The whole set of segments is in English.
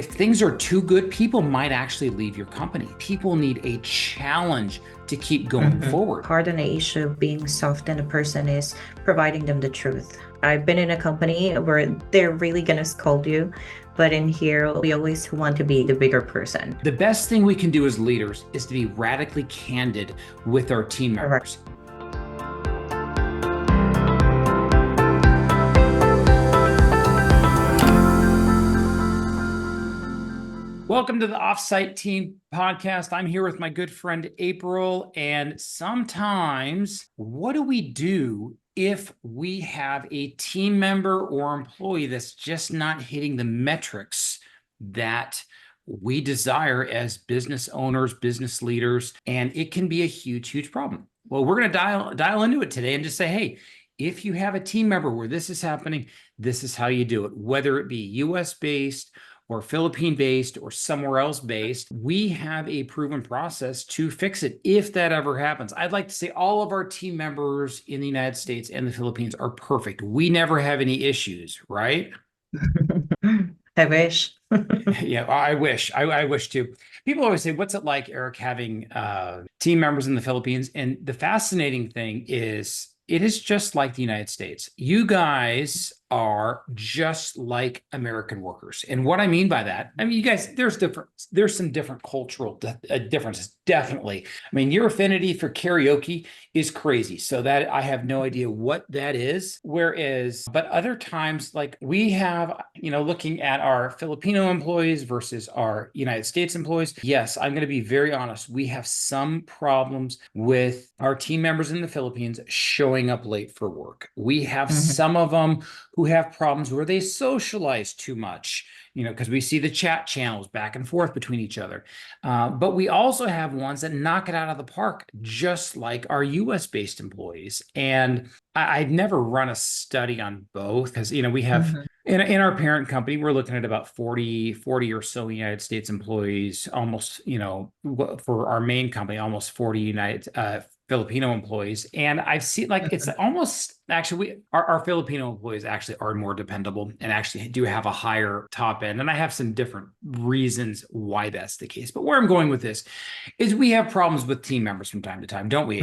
If things are too good, people might actually leave your company. People need a challenge to keep going forward. Part on the issue of being soft in a person is providing them the truth. I've been in a company where they're really gonna scold you, but in here, we always want to be the bigger person. The best thing we can do as leaders is to be radically candid with our team members. Welcome to the Offsite Team podcast. I'm here with my good friend April. And sometimes, what do we do if we have a team member or employee that's just not hitting the metrics that we desire as business owners, business leaders? And it can be a huge, huge problem. Well, we're going to dial into it today and just say, hey, if you have a team member where this is happening, this is how you do it, whether it be US based or Philippine based or somewhere else based, we have a proven process to fix it if that ever happens. I'd like to say all of our team members in the United States and the Philippines are perfect. We never have any issues, right? I wish. Yeah, I wish. I wish too. People always say, what's it like, Eric, having team members in the Philippines? And the fascinating thing is, it is just like the United States. You guys are just like American workers. And what I mean by that, I mean, you guys, there's some different cultural differences, definitely. I mean, your affinity for karaoke is crazy. So that I have no idea what that is. Whereas, but other times, like we have, looking at our Filipino employees versus our United States employees, yes, I'm going to be very honest. We have some problems with our team members in the Philippines showing up late for work. We have some of them who have problems where they socialize too much, because we see the chat channels back and forth between each other. But we also have ones that knock it out of the park, just like our US-based employees. And I'd never run a study on both because, we have in our parent company, we're looking at about 40 or so United States employees, almost, for our main company, almost 40 Filipino employees. And I've seen it's almost actually our Filipino employees actually are more dependable and actually do have a higher top end. And I have some different reasons why that's the case. But where I'm going with this is we have problems with team members from time to time, don't we?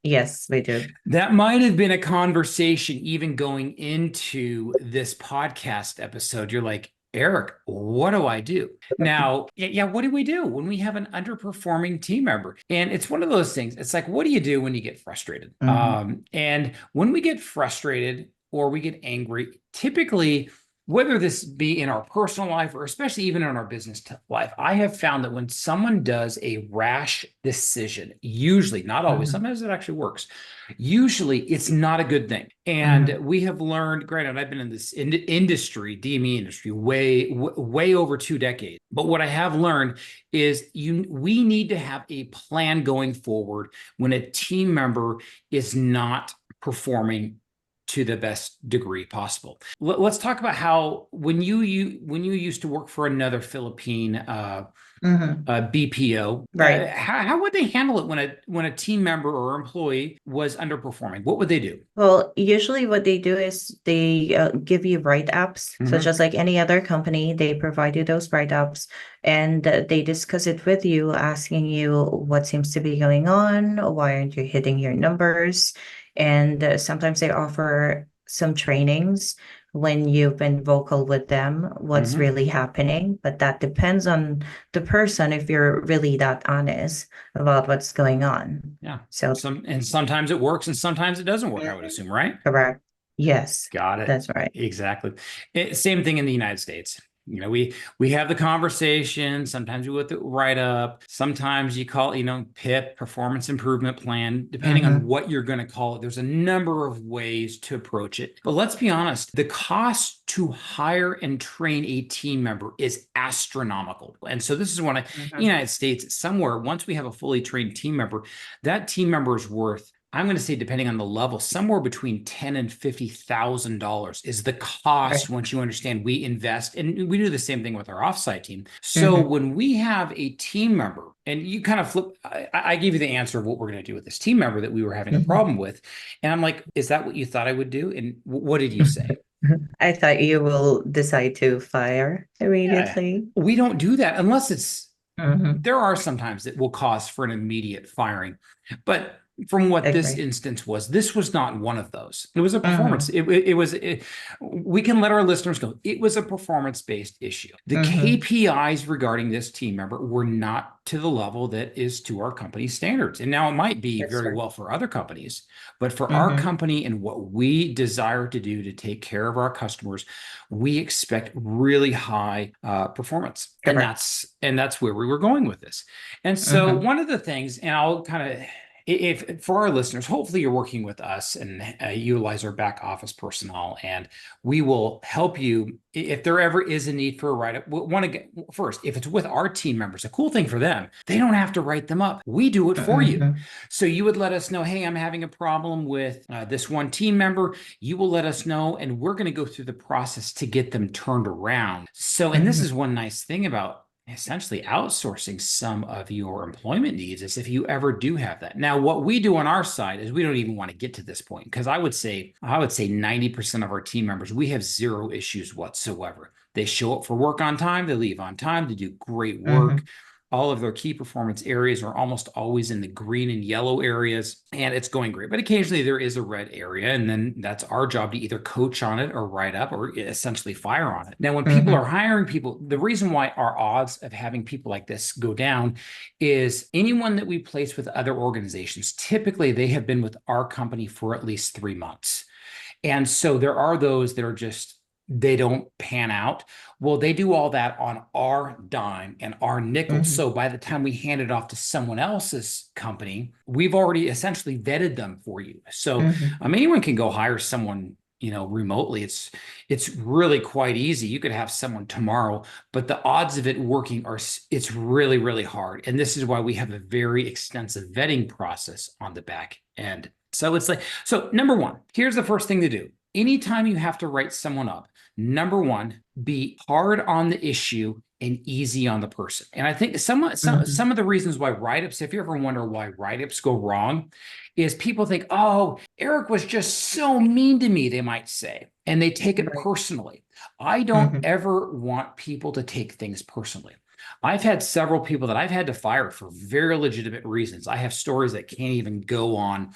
Yes, we do. That might have been a conversation even going into this podcast episode. You're like, Eric, what do I do? Now, what do we do when we have an underperforming team member? And it's one of those things. It's like, what do you do when you get frustrated? And when we get frustrated or we get angry, typically, whether this be in our personal life or especially even in our business life, I have found that when someone does a rash decision, usually, not always, sometimes it actually works. Usually it's not a good thing. And we have learned, granted, I've been in this industry, DME industry, way over 2 decades. But what I have learned is we need to have a plan going forward when a team member is not performing to the best degree possible. Let's talk about how when you used to work for another Philippine BPO, Right. How would they handle it when a team member or employee was underperforming? What would they do? Well, usually what they do is they give you write-ups. So just like any other company, they provide you those write-ups and they discuss it with you, asking you what seems to be going on, why aren't you hitting your numbers? And sometimes they offer some trainings when you've been vocal with them, what's really happening. But that depends on the person if you're really that honest about what's going on. Yeah. So sometimes it works and sometimes it doesn't work, I would assume, right? Correct. Yes. Got it. That's right. Exactly. Same thing in the United States. We have the conversation. Sometimes we with the write up. Sometimes you call it, PIP, performance improvement plan, depending on what you're going to call it. There's a number of ways to approach it. But let's be honest, the cost to hire and train a team member is astronomical. And so this is one in the United States, somewhere, once we have a fully trained team member, that team member is worth, I'm going to say, depending on the level, somewhere between $10,000 and $50,000 is the cost. Once you understand we invest, and we do the same thing with our offsite team. So when we have a team member, and you kind of flip, I gave you the answer of what we're going to do with this team member that we were having a problem with. And I'm like, is that what you thought I would do? And what did you say? I thought you will decide to fire Yeah, immediately. we don't do that unless it's Mm-hmm. there are sometimes that will cause for an immediate firing. But from what this Agree. instance was, this was not one of those. It was a performance. Mm-hmm. We can let our listeners know it was a performance-based issue. The Mm-hmm. KPIs regarding this team member were not to the level that is to our company's standards. And now it might be That's very right. well for other companies, but for our Mm-hmm. company and what we desire to do to take care of our customers, we expect really high performance, and Correct. that's where we were going with this. And so Mm-hmm. one of the things, and I'll kind of, if for our listeners, hopefully you're working with us and utilize our back office personnel, and we will help you if there ever is a need for a write-up. We want to get first, if it's with our team members, a cool thing for them, they don't have to write them up. We do it for you. Mm-hmm. So you would let us know, hey, I'm having a problem with this one team member. You will let us know, and we're going to go through the process to get them turned around. So, and this Mm-hmm. is one nice thing about essentially outsourcing some of your employment needs is if you ever do have that. Now, what we do on our side is we don't even want to get to this point because I would say 90% of our team members, we have zero issues whatsoever. They show up for work on time, they leave on time, they do great work. Mm-hmm. All of their key performance areas are almost always in the green and yellow areas, and it's going great. But occasionally there is a red area, and then that's our job to either coach on it or write up or essentially fire on it. Now, when people are Mm-hmm. hiring people, the reason why our odds of having people like this go down is anyone that we place with other organizations, typically they have been with our company for at least 3 months. And so there are those that are just, they don't pan out. Well, they do all that on our dime and our nickel. Mm-hmm. So by the time we hand it off to someone else's company, we've already essentially vetted them for you. So Mm-hmm. anyone can go hire someone, remotely. It's really quite easy. You could have someone tomorrow, but the odds of it working it's really, really hard. And this is why we have a very extensive vetting process on the back end. So it's like, so number one, here's the first thing to do. Anytime you have to write someone up, number one, be hard on the issue and easy on the person. And I think some of the reasons why write-ups, if you ever wonder why write-ups go wrong, is people think, oh, Erik was just so mean to me, they might say, and they take it Right. personally. I don't Mm-hmm. ever want people to take things personally. I've had several people that I've had to fire for very legitimate reasons. I have stories that can't even go on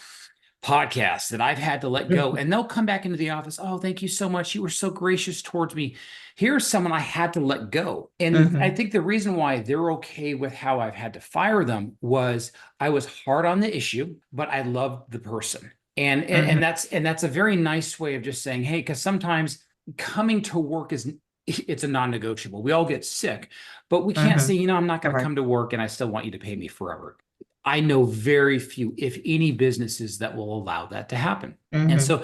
podcasts that I've had to let go, and they'll come back into the office. Oh, thank you so much. You were so gracious towards me. Here's someone I had to let go. And I Mm-hmm. think the reason why they're okay with how I've had to fire them was I was hard on the issue, but I loved the person. And Mm-hmm. that's a very nice way of just saying, hey, because sometimes coming to work it's a non-negotiable. We all get sick, but we can't say, Mm-hmm. I'm not going to Correct. come to work and I still want you to pay me forever. I know very few, if any, businesses that will allow that to happen. And Mm-hmm. so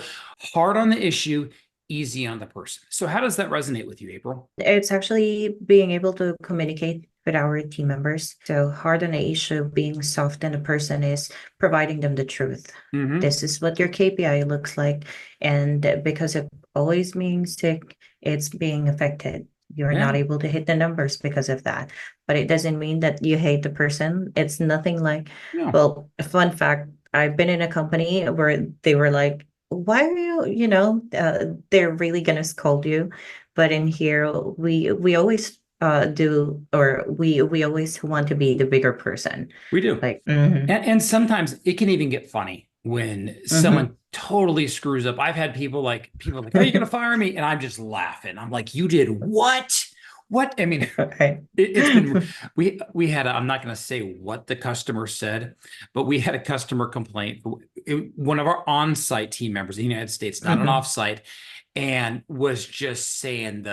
hard on the issue, easy on the person. So how does that resonate with you, April? It's actually being able to communicate with our team members. So hard on the issue, being soft on the person is providing them the truth. Mm-hmm. This is what your KPI looks like. And because of always being sick, it's being affected. You're not Yeah. able to hit the numbers because of that. But it doesn't mean that you hate the person. It's nothing like, No, well, a fun fact, I've been in a company where they were like, why are you, they're really gonna scold you. But in here, we always do, or we always want to be the bigger person. we do. Like, mm-hmm. And sometimes it can even get funny when Mm-hmm. someone totally screws up. I've had people are like, "Are you going to fire me?" And I'm just laughing. I'm like, "You did what? What?" I mean, Okay. it's been we had I'm not going to say what the customer said, but we had a customer complaint. One of our on-site team members in the United States, not an Mm-hmm. off-site, and was just saying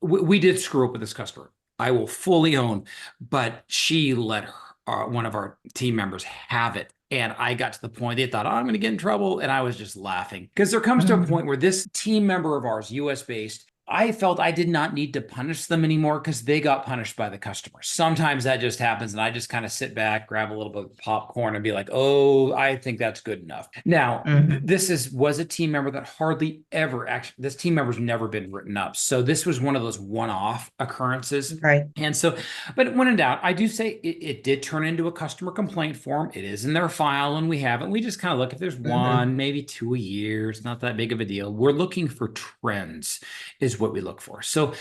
we did screw up with this customer. I will fully own, but she let one of our team members have it. And I got to the point they thought, oh, I'm going to get in trouble. And I was just laughing because there comes to a Mm-hmm. point where this team member of ours, US based, I felt I did not need to punish them anymore because they got punished by the customers. Sometimes that just happens, and I just kind of sit back, grab a little bit of popcorn, and be like, "Oh, I think that's good enough." Now, Mm-hmm. this was a team member that hardly ever actually. This team member's never been written up, so this was one of those one-off occurrences. Right. And so, but when in doubt, I do say it did turn into a customer complaint form. It is in their file, and we have it. We just kind of look if there's Mm-hmm. one, maybe two a year. It's not that big of a deal. We're looking for trends, is what we look for. So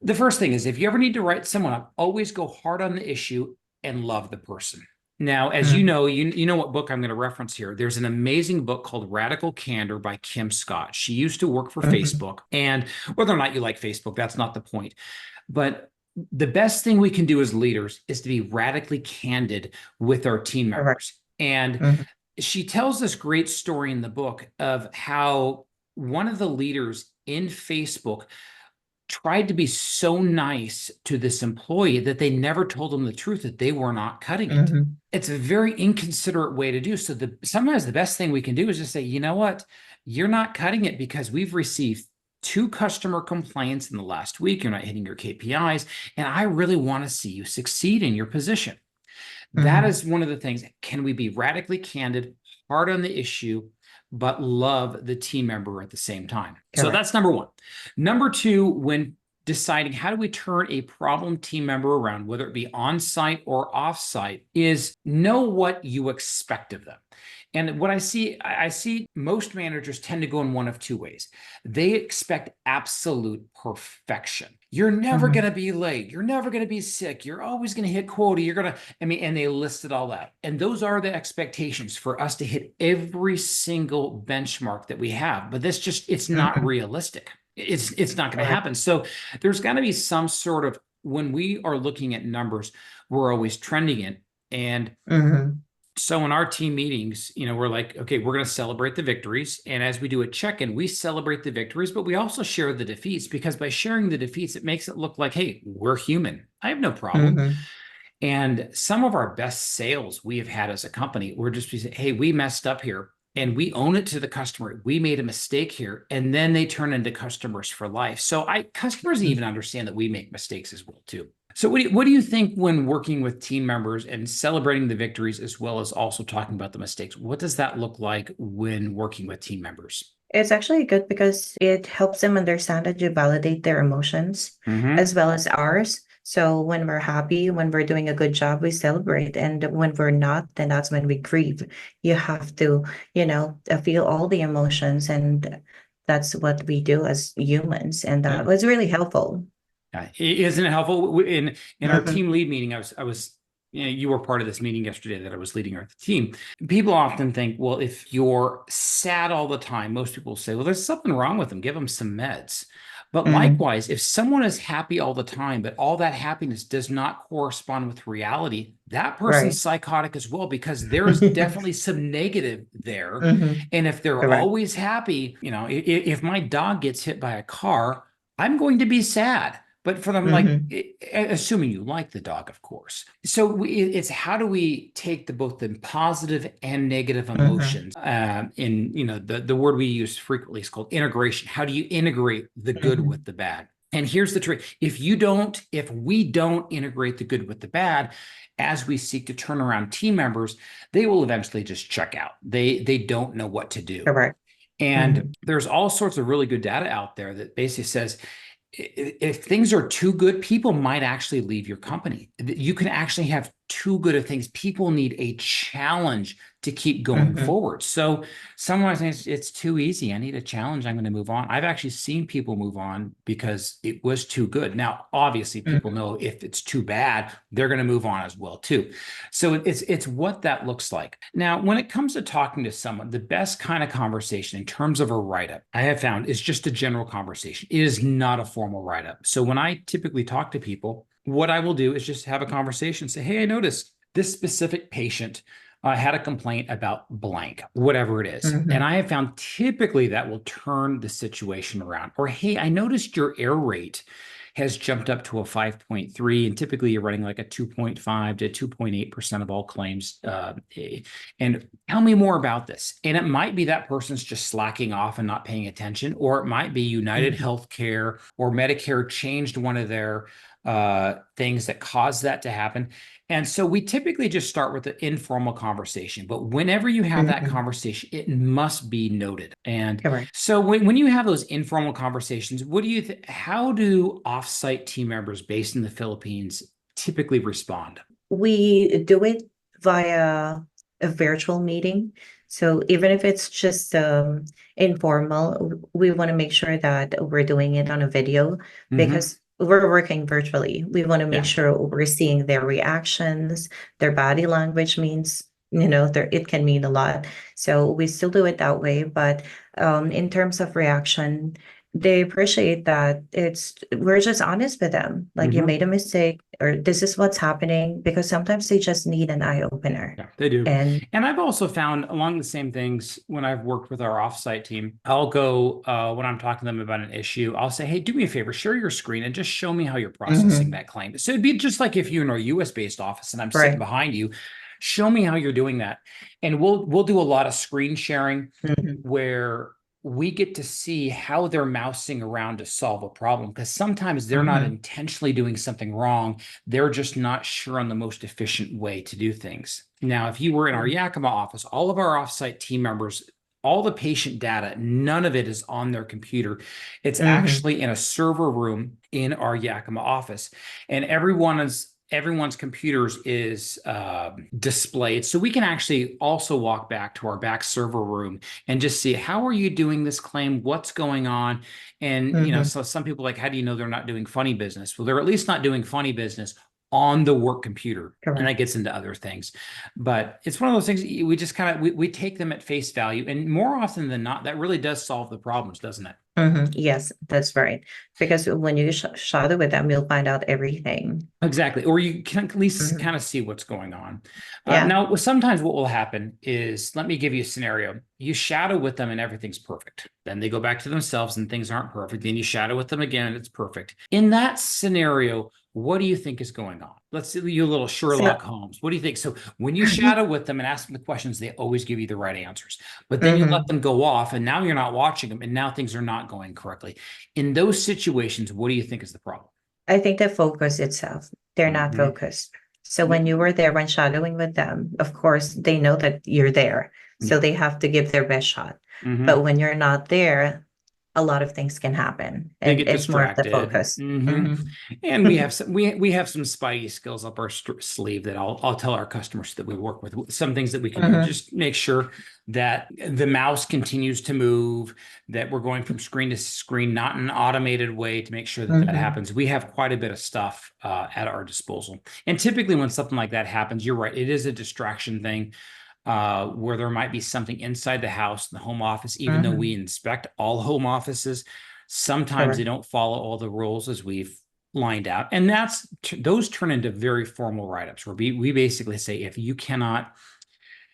the first thing is if you ever need to write someone up, always go hard on the issue and love the person. Now, as you Mm-hmm. know, you know what book I'm going to reference here. There's an amazing book called Radical Candor by Kim Scott. She used to work for Mm-hmm. Facebook. And whether or not you like Facebook, that's not the point. But the best thing we can do as leaders is to be radically candid with our team Correct. members. And Mm-hmm. she tells this great story in the book of how one of the leaders in Facebook tried to be so nice to this employee that they never told him the truth that they were not cutting it. Mm-hmm. It's a very inconsiderate way to do. So sometimes the best thing we can do is just say, you know what, you're not cutting it because we've received 2 customer complaints in the last week. You're not hitting your KPIs, and I really want to see you succeed in your position. That Mm-hmm. is one of the things. Can we be radically candid, hard on the issue, but love the team member at the same time? So Correct. that's number one. Number two, when deciding how do we turn a problem team member around, whether it be on site or off site, is know what you expect of them. And what I see most managers tend to go in one of two ways. They expect absolute perfection. You're never Mm-hmm. going to be late. You're never going to be sick. You're always going to hit quota. You're going to, I mean, and they list it all out. And those are the expectations for us to hit every single benchmark that we have. But it's not Mm-hmm. realistic. It's not going to Correct. happen. So there's got to be some sort of, when we are looking at numbers, we're always trending it. And Mm-hmm. so in our team meetings, we're like, okay, we're going to celebrate the victories. And as we do a check-in, we celebrate the victories, but we also share the defeats, because by sharing the defeats, it makes it look like, hey, we're human. I have no problem. Mm-hmm. And some of our best sales we have had as a company, we're just saying, hey, we messed up here. And we own it to the customer. We made a mistake here. And then they turn into customers for life. So customers even understand that we make mistakes as well, too. So what do you think when working with team members and celebrating the victories as well as also talking about the mistakes? What does that look like when working with team members? It's actually good because it helps them understand that you validate their emotions Mm-hmm. as well as ours. So when we're happy, when we're doing a good job, we celebrate. And when we're not, then that's when we grieve. You have to, feel all the emotions. And that's what we do as humans. And that Yeah. was really helpful. Isn't it helpful? In our Mm-hmm. team lead meeting, I was you were part of this meeting yesterday that I was leading our team. People often think, well, if you're sad all the time, most people say, well, there's something wrong with them. Give them some meds. But Mm-hmm. likewise, if someone is happy all the time, but all that happiness does not correspond with reality, that person's Right. psychotic as well, because there's definitely some negative there. Mm-hmm. And if they're Correct. always happy, if my dog gets hit by a car, I'm going to be sad. But for them, like, Mm-hmm. assuming you like the dog, of course. So it's how do we take both the positive and negative Mm-hmm. emotions? The word we use frequently is called integration. How do you integrate the good Mm-hmm. with the bad? And here's the trick: if we don't integrate the good with the bad, as we seek to turn around team members, they will eventually just check out. They don't know what to do. Correct. And Mm-hmm. there's all sorts of really good data out there that basically says if things are too good, people might actually leave your company. You can actually have too good of things. People need a challenge to keep going Mm-hmm. forward. So sometimes it's too easy. I need a challenge. I'm going to move on. I've actually seen people move on because it was too good. Now, obviously, people Mm-hmm. know if it's too bad, they're going to move on as well too. So it's what that looks like. Now, when it comes to talking to someone, the best kind of conversation in terms of a write-up I have found is just a general conversation. It is not a formal write-up. So when I typically talk to people, what I will do is just have a conversation, say, hey, I noticed this specific patient had a complaint about blank, whatever it is. Mm-hmm. And I have found typically that will turn the situation around. Or, hey, I noticed your error rate has jumped up to a 5.3. And typically you're running like a 2.5 to 2.8% of all claims. And tell me more about this. And it might be that person's just slacking off and not paying attention, or it might be United Mhm. Healthcare or Medicare changed one of their things that caused that to happen. And so we typically just start with an informal conversation. But whenever you have that Mhm. conversation, it must be noted. And Correct. so when you have those informal conversations, what do you how do offsite team members based in the Philippines typically respond? We do it via a virtual meeting. So even if it's just informal, we want to make sure that we're doing it on a video Hmm. because we're working virtually. We want to make Yeah. sure we're seeing their reactions, their body language means, it can mean a lot. So we still do it that way. But in terms of reaction, they appreciate that we're just honest with them. Like you Hmm. made a mistake or this is what's happening because sometimes they just need an eye opener. Yeah, they do. And And I've also found along the same things when I've worked with our offsite team, I'll go when I'm talking to them about an issue, I'll say, hey, do me a favor, share your screen and just show me how you're processing Mhm. that claim. So it'd be just like if you're in our US based office and I'm sitting Right. behind you, show me how you're doing that. And we'll do a lot of screen sharing Mhm. where we get to see how they're mousing around to solve a problem because sometimes they're not Mhm. intentionally doing something wrong. They're just not sure on the most efficient way to do things. Now, if you were in our Mhm. Yakima office, all of our offsite team members, all the patient data, none of it is on their computer. It's Mhm. actually in a server room in our Yakima office, and everyone's computers is displayed, so we can actually also walk back to our back server room and just see how are you doing this claim, what's going on, and Mhm. so some people are like, how do you know they're not doing funny business? Well, they're at least not doing funny business on the work computer. And that Correct. gets into other things. But it's one of those things we just kind of we take them at face value. And more often than not, that really does solve the problems, doesn't it? Yes, that's right. Because when you shadow with them, you'll find out everything. Exactly. Or you can at least Mhm. kind of see what's going on. Yeah. Now, sometimes what will happen is, let me give you a scenario. You shadow with them and everything's perfect. Then they go back to themselves and things aren't perfect. Then you shadow with them again and it's perfect. In that scenario, what do you think is going on? Let's see you a little So, Sherlock Holmes. What do you think? So when you shadow with them and ask them the questions, they always give you the right answers. But then you let mhm. them go off and now you're not watching them and now things are not going correctly. In those situations, what do you think is the problem? I think the focus itself, they're not Mhm. focused. So when you were there, when shadowing with them, of course, they know that you're there. So Yeah. they have to give their best shot. But Hmm. when you're not there, a lot of things can happen. They And get it's more of the distracted. focus. Hmm. Mhm. And we have some spidey skills up our sleeve that I'll tell our customers that we work with. Some things that we can do Mhm. just make sure that the mouse continues to move, that we're going from screen to screen, not in an automated way, to make sure that that Mhm. happens. We have quite a bit of stuff at our disposal. And typically, when something like that happens, you're right, it is a distraction thing. Where there might be something inside the house, the home office, even though we Mhm. inspect all home offices, sometimes they Correct. don't follow all the rules as we've lined out. And those turn into very formal write-ups where we basically say, if you cannot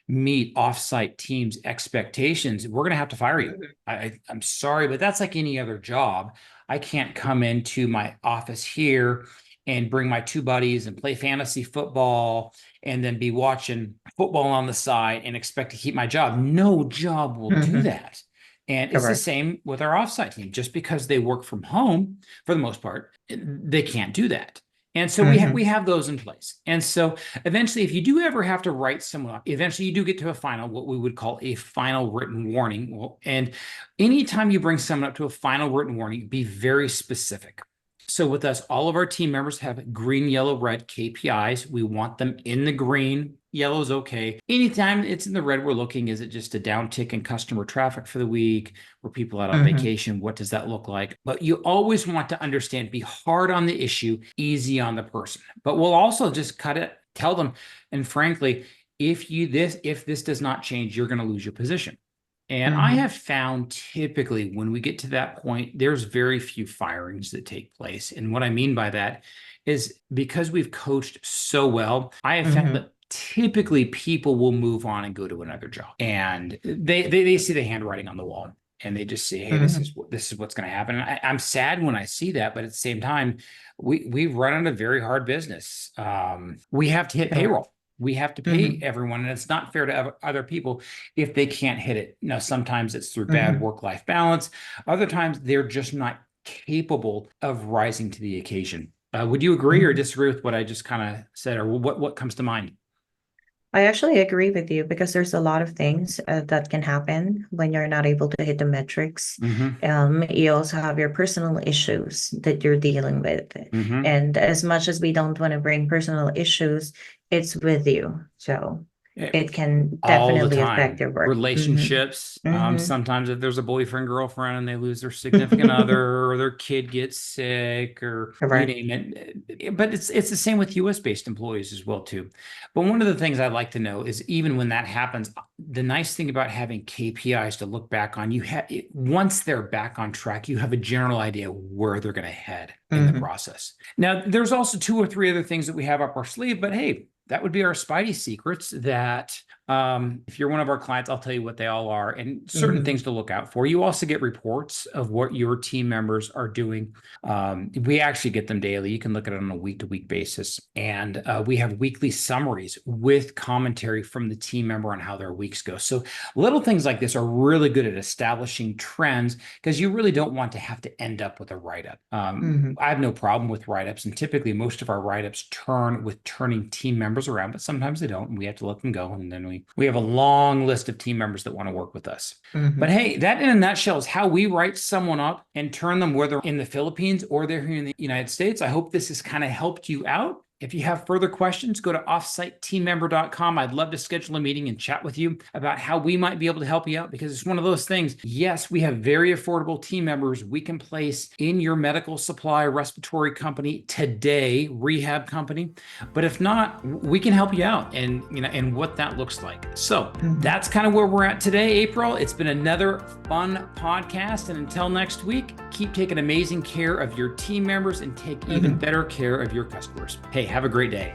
meet offsite teams' expectations, we're going to have to fire you. I'm sorry, but that's like any other job. I can't come into my office here and bring my two buddies and play fantasy football and then be watching football on the side and expect to keep my job. No job will do Mhm. that. And it's the Correct. same with our offsite team. Just because they work from home, for the most part, they can't do that. And so we Mhm. have those in place. And so eventually, if you do ever have to write someone up, eventually you do get to a final, what we would call a final written warning. Well, and anytime you bring someone up to a final written warning, be very specific. So with us, all of our team members have green, yellow, red KPIs. We want them in the green. Yellow is okay. Anytime it's in the red, we're looking, is it just a downtick in customer traffic for the week? Were people out on Mhm. vacation? What does that look like? But you always want to understand, be hard on the issue, easy on the person. But we'll also just cut it, tell them, and frankly, if this does not change, you're going to lose your position. And I Mhm. have found typically when we get to that point, there's very few firings that take place. And what I mean by that is because we've coached so well, I have found Mhm. that typically people will move on and go to another job. And they see the handwriting on the wall. and they just say, hey, Mhm. this is what's going to happen. And I'm sad when I see that, but at the same time, we run a very hard business. We have to hit Sure. payroll. We have to pay Mhm. everyone, and it's not fair to other people if they can't hit it. Now, sometimes it's through bad Mhm. work-life balance. Other times they're just not capable of rising to the occasion. Would you agree or Mhm. disagree with what I just kind of said, or what comes to mind? I actually agree with you because there's a lot of things that can happen when you're not able to hit the metrics. Mm-hmm. You also have your personal issues that you're dealing with. Mm-hmm. And as much as we don't want to bring personal issues, it's with you. So it can All the definitely affect time. your work. Relationships. Mm-hmm. Sometimes if there's a boyfriend, girlfriend, and they lose their significant other, or their kid gets sick, or you Correct. name it. But it's the same with US based employees as well, too. But one of the things I like to know is even when that happens, the nice thing about having KPIs to look back on, you have once they're back on track, you have a general idea where they're going to head in the Mm-hmm. process. Now, there's also 2 or 3 other things that we have up our sleeve, but hey, that would be our Spidey secrets that if you're one of our clients, I'll tell you what they all are and certain Mm-hmm. things to look out for. You also get reports of what your team members are doing. We actually get them daily. You can look at it on a week-to-week basis. And we have weekly summaries with commentary from the team member on how their weeks go. So little things like this are really good at establishing trends because you really don't want to have to end up with a write-up. Mm-hmm. I have no problem with write-ups, and typically most of our write-ups turn with turning team members around, but sometimes they don't, and we have to let them go. And then we have a long list of team members that want to work with us. But Mm-hmm. hey, that in a nutshell is how we write someone up and turn them, whether in the Philippines or they're here in the United States. I hope this has kind of helped you out. If you have further questions, go to offsiteteammember.com. I'd love to schedule a meeting and chat with you about how we might be able to help you out because it's one of those things. Yes, we have very affordable team members we can place in your medical supply respiratory company today, rehab company. But if not, we can help you out and what that looks like. So Mm-hmm. that's kind of where we're at today, April. It's been another fun podcast. And until next week, keep taking amazing care of your team members and take even Mm-hmm. better care of your customers. Hey, have a great day.